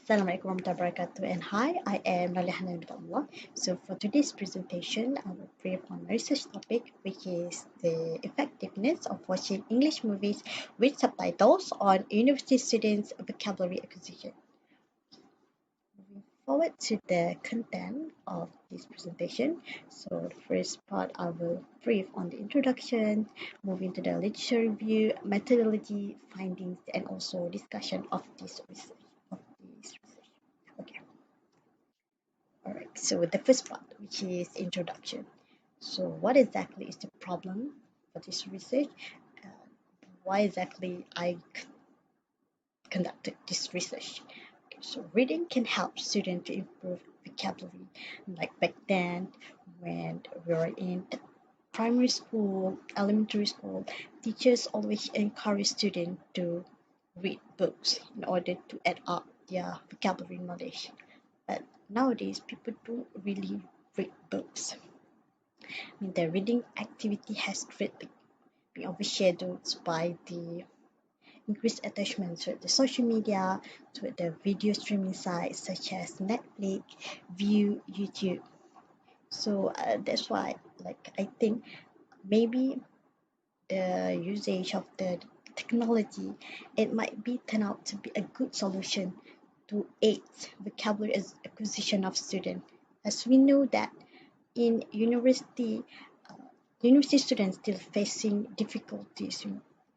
Assalamualaikum warahmatullahi wabarakatuh, and hi, I am Nurlian. So for today's presentation, I will brief on my research topic, which is the effectiveness of watching English movies with subtitles on university students' vocabulary acquisition. Moving forward to the content of this presentation. So the first part, I will brief on the introduction, moving to the literature review, methodology, findings, and also discussion of this research. Okay. All right. So the first part, which is introduction. So what exactly is the problem for this research? Uh, why exactly I conducted this research? Okay, so reading can help students to improve vocabulary. Like back then, when we were in primary school, elementary school, teachers always encourage students to read books in order to add up their vocabulary knowledge. But nowadays, people don't really read books. I mean, the reading activity has greatly been overshadowed by the increased attachment to the social media, to the video streaming sites such as Netflix, View, YouTube. So that's why, like, I think maybe the usage of the technology, it might be turn out to be a good solution to aid vocabulary acquisition of students. As we know that in uh, university students still facing difficulties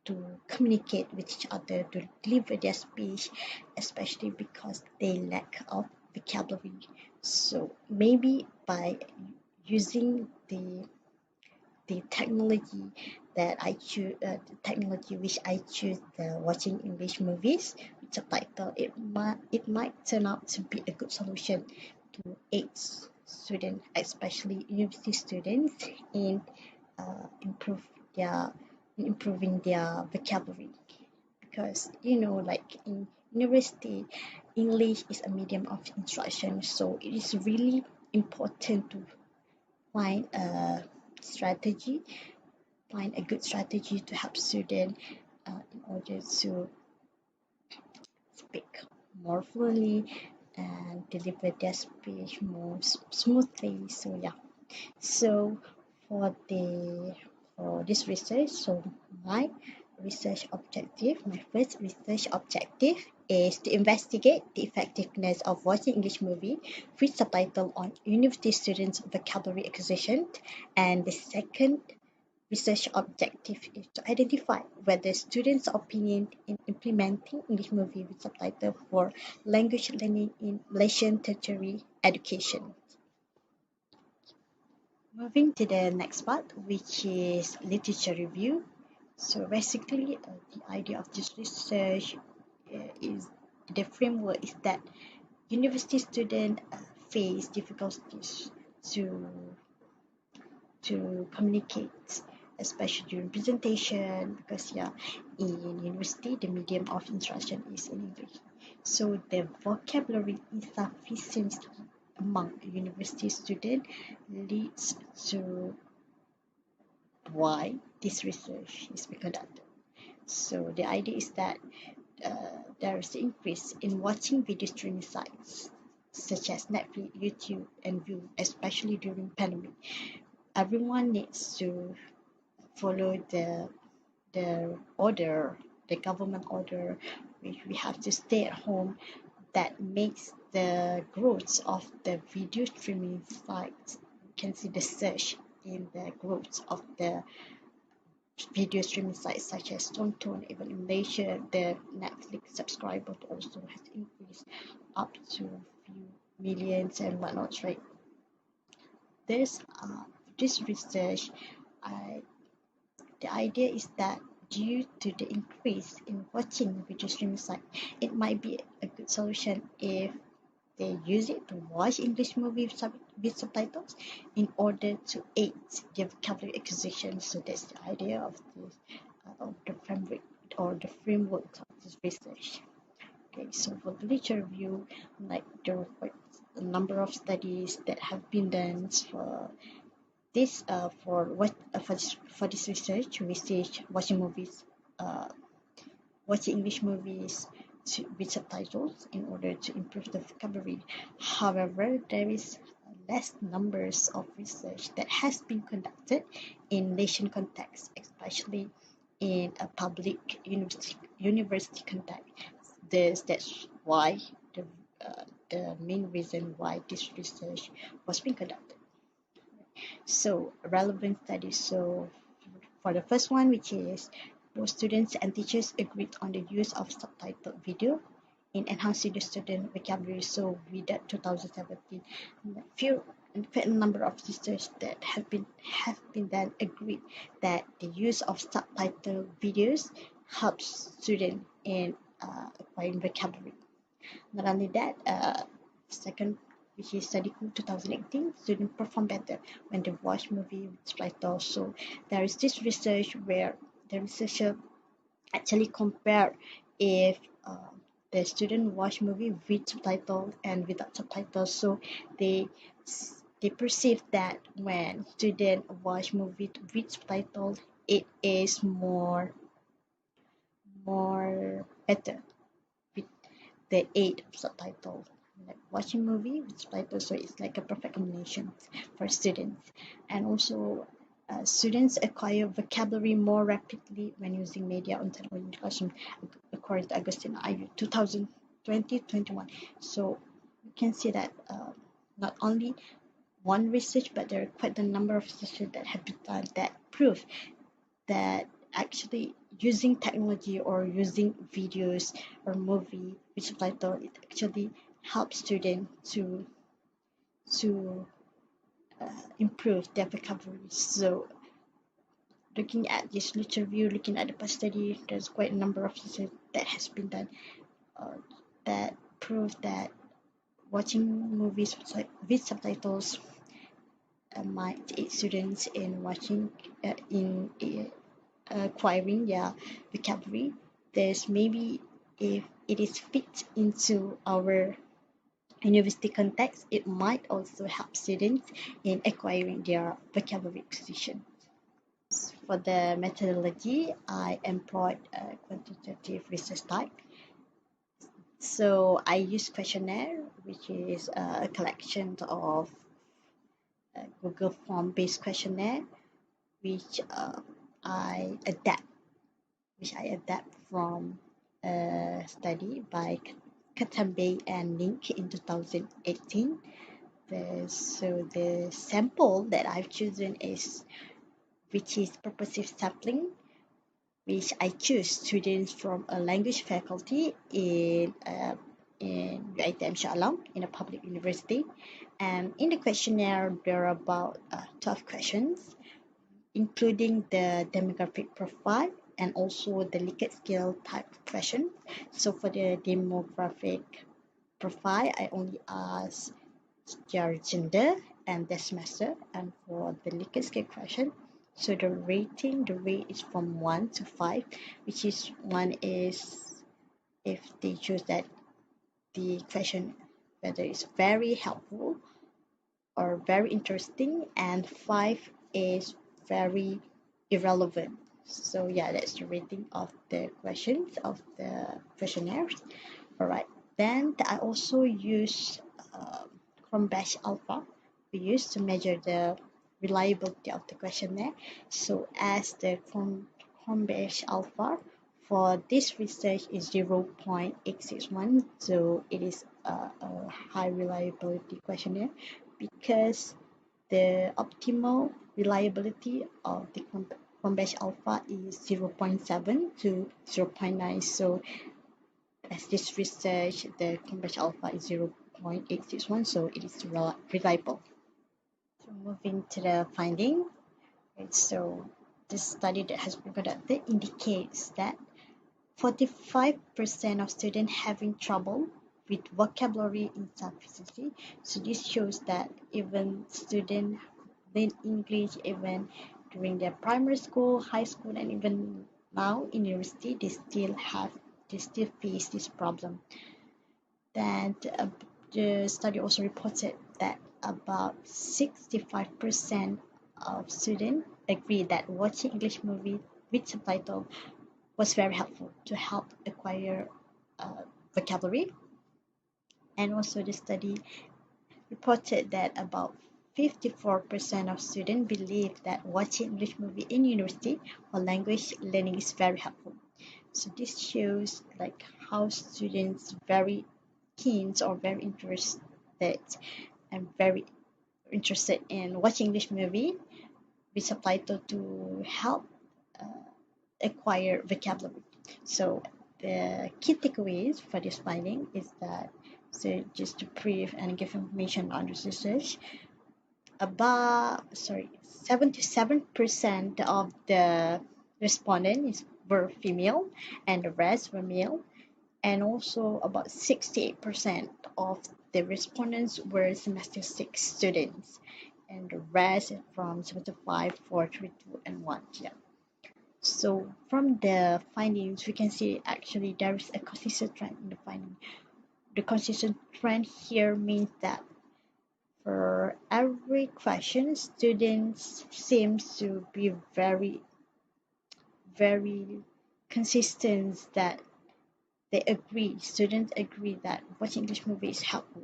to communicate with each other, to deliver their speech, especially because they lack of vocabulary. So maybe by using the technology that I choose, the technology which I choose, the watching English movies with subtitle, it might turn out to be a good solution to aid students, especially university students, in improve their improving their vocabulary. Because like in university, English is a medium of instruction, so it is really important to find a strategy, find a good strategy to help students in order to speak more fluently and deliver their speech more smoothly. So yeah. So for the for this research, so my my first research objective is to investigate the effectiveness of watching English movie with subtitle on university students' vocabulary acquisition, and the second research objective is to identify whether students' opinion in implementing English movie with subtitle for language learning in Malaysian tertiary education. Moving to the next part, which is literature review. So basically, the idea of this research is the framework is that university students face difficulties to communicate, especially during presentation, because yeah, in university the medium of instruction is in English. So the vocabulary insufficiency among university students leads to why this research is being conducted. So the idea is that there is an increase in watching video streaming sites such as Netflix, YouTube, and View, especially during pandemic. Everyone needs to follow the government order, which we have to stay at home. That makes the growth of the video streaming sites. You can see the surge in the growth of the video streaming sites such as Tonton. Even in Malaysia, the Netflix subscribers also has increased up to few millions and whatnot, right? This this research, I the idea is that due to the increase in watching video streaming site, it might be a good solution if they use it to watch English movies with subtitles in order to aid their vocabulary acquisition. So that's the idea of this of the framework of this research. Okay, so for the literature review, like there are quite a number of studies that have been done for this for this research, watching movies, watching English movies with subtitles in order to improve the vocabulary. However, there is less numbers of research that has been conducted in nation context, especially in a public university context. That's why the the main reason why this research was being conducted. So relevant studies. So for the first one, which is both students and teachers agreed on the use of subtitled video in enhancing the student vocabulary. So with that 2017, quite a number of research that have been done agreed that the use of subtitled videos helps students in acquiring vocabulary. Not only that, second, which is study 2018, students perform better when they watch movie with subtitles. So there is this research where the researcher actually compare if the student watch movie with subtitles and without subtitles. So they they perceive that when student watch movie with subtitles, it is more better with the aid of subtitles. Like watching movie with subtitles, so it's like a perfect combination for students. And also, students acquire vocabulary more rapidly when using media on television classroom, according to Agustin IU 2020-21. So you can see that not only one research, but there are quite a number of research that have been done that prove that actually using technology or using videos or movie with subtitle, it actually helps students to improve their vocabulary. So looking at this literature review, looking at the past study, there's quite a number of research that has been done uh, that prove that watching movies with subtitles might aid students in watching in acquiring their vocabulary. There's maybe if it is fit into our university context, it might also help students in acquiring their vocabulary acquisition. For the methodology, I employed a quantitative research type. So I use questionnaire, which is a collection of Google form-based questionnaire, which I adapt from a study by Katambe and Link in 2018. So the sample that I've chosen is which is purposive sampling, which I choose students from a language faculty in UiTM Shah Alam in a public university. And in the questionnaire, there are about 12 questions, including the demographic profile and also the Likert scale type question. So for the demographic profile, I only ask their gender and their semester. And for the Likert scale question, so the rate is from 1 to 5, which is 1 is if they choose that the question whether it's very helpful or very interesting, and 5 is very irrelevant. So yeah, that's the rating of the questions of the questionnaires. All right, then I also use Chrome Batch Alpha we use to measure the reliability of the questionnaire. So as the Chrome Batch Alpha for this research is 0.861, so it is a high reliability questionnaire because the optimal reliability of the Chrome Alpha is 0.7 to 0.9. So as this research, the Chrome Alpha is 0.861, so it is reliable. So moving to the finding, right, so this study that has been conducted indicates that 45% of students having trouble with vocabulary insufficiency. So this shows that even students learn English even during their primary school, high school, and even now in university, they still face this problem. Then the study also reported that about 65% of students agree that watching English movie with subtitle was very helpful to help acquire vocabulary. And also the study reported that about 54% of students believe that watching English movie in university or language learning is very helpful. So this shows like how students very keen or very interested in watching English movie with subtitle to help uh, acquire vocabulary. So the key takeaways for this finding is that, so just to brief and give information on the research, about 77% of the respondents were female and the rest were male, and also about 68% of the respondents were semester 6 students, and the rest from semester 5, 4, 3, 2, and 1. Yeah. So from the findings, we can see actually there is a consistent trend in the finding. The consistent trend here means that for every question, students seems to be very consistent that students agree that watching English movie is helpful,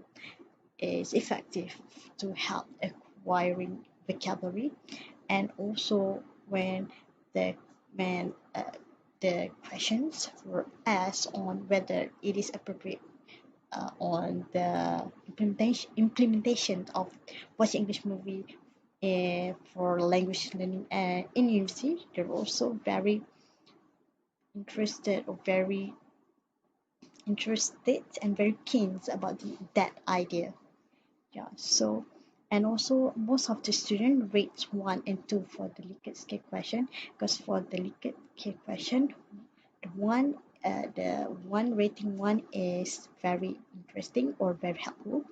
is effective to help acquiring vocabulary, and also when the when the questions were asked on whether it is appropriate on the implementation of watching English movie for language learning in university, they're also very interested or very interested and very keen about that idea. Yeah, so and also most of the student rates 1 and 2 for the Likert scale question, because for the Likert scale question, the one rating 1 is very interesting or very helpful,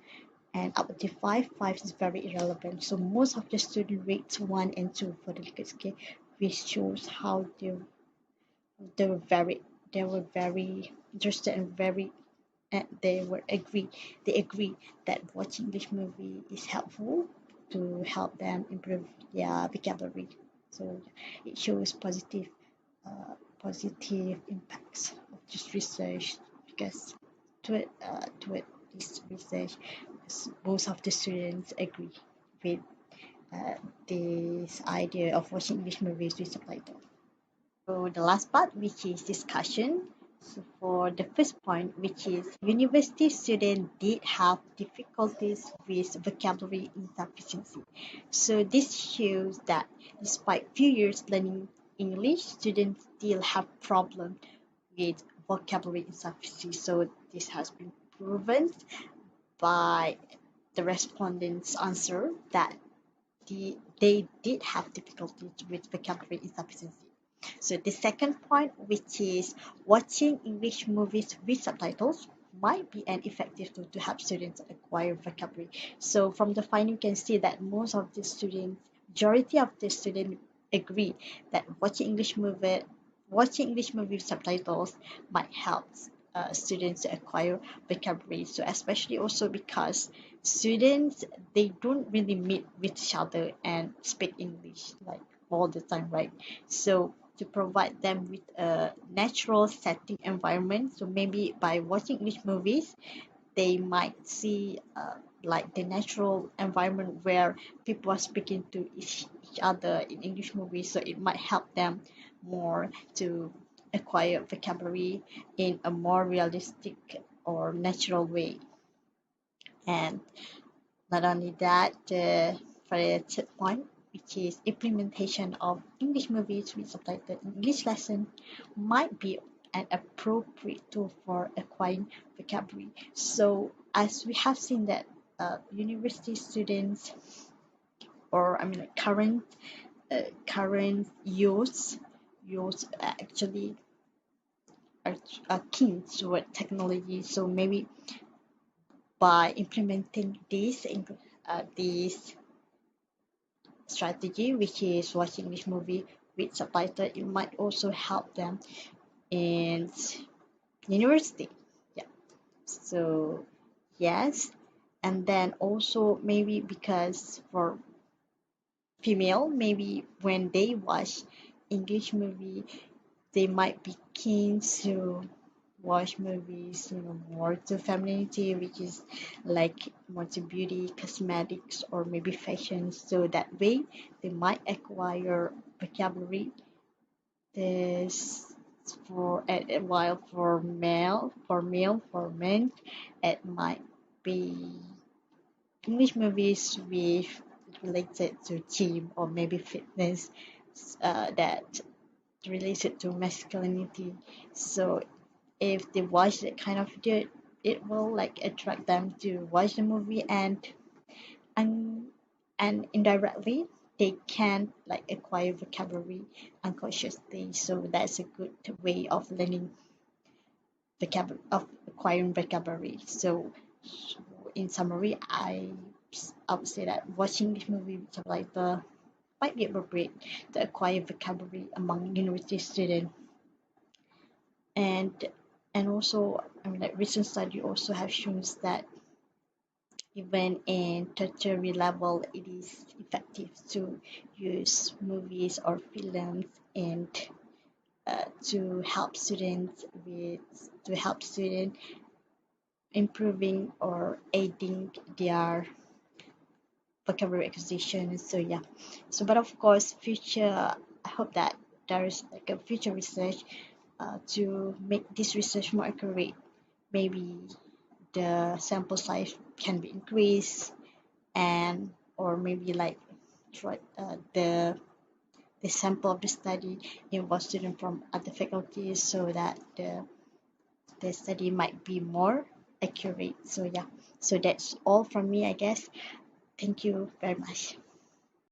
and up to 5 is very irrelevant. So most of the student rates 1 and 2 for the Likert scale, which shows how they were very interested and very they agree that watching English movie is helpful to help them improve their vocabulary. So it shows positive impacts of this research, because to it this research, most of the students agree with uh, this idea of watching English movies with subtitles. So the last part, which is discussion. So for the first point, which is university students did have difficulties with vocabulary insufficiency. So this shows that despite few years learning English, students still have problem with vocabulary insufficiency. So this has been proven by the respondents' answer that they did have difficulties with vocabulary insufficiency. So the second point, which is watching English movies with subtitles, might be an effective tool to help students acquire vocabulary. So from the finding, you can see that majority of the students agree that watching English movie with subtitles might help students to acquire vocabulary. So especially also because students, they don't really meet with each other and speak English like all the time, right? So to provide them with a natural setting environment, so maybe by watching English movies, they might see like the natural environment where people are speaking to each other in English movies, so it might help them more to acquire vocabulary in a more realistic or natural way. And not only that, for the third point, which is implementation of English movies with subtitled in English lesson, might be an appropriate tool for acquiring vocabulary. So as we have seen that university students, or I mean like current youths actually are keen toward technology. So maybe by implementing this strategy, which is watching English movie with subtitle, it might also help them in university. Yeah. So yes, and then also maybe because for female, maybe when they watch English movie, they might be keen to watch movies, more to femininity, which is like more to beauty, cosmetics, or maybe fashion. So that way, they might acquire vocabulary. This while for men, it might be English movies with related to gym or maybe fitness, that related to masculinity. So if they watch that kind of video, it will like attract them to watch the movie, and and indirectly they can like acquire vocabulary unconsciously. So that's a good way of learning of acquiring vocabulary. So in summary, I would say that watching this movie with subtitle might be appropriate to acquire vocabulary among university students. And and also, I mean, like recent study also have shown that even in tertiary level, it is effective to use movies or films and to help students improving or aiding their vocabulary acquisition. So yeah, so but of course, future, I hope that there is like a future research to make this research more accurate. Maybe the sample size can be increased, and or maybe like try the sample of the study involves students from other faculties, so that the study might be more accurate. So yeah, so that's all from me, I guess. Thank you very much.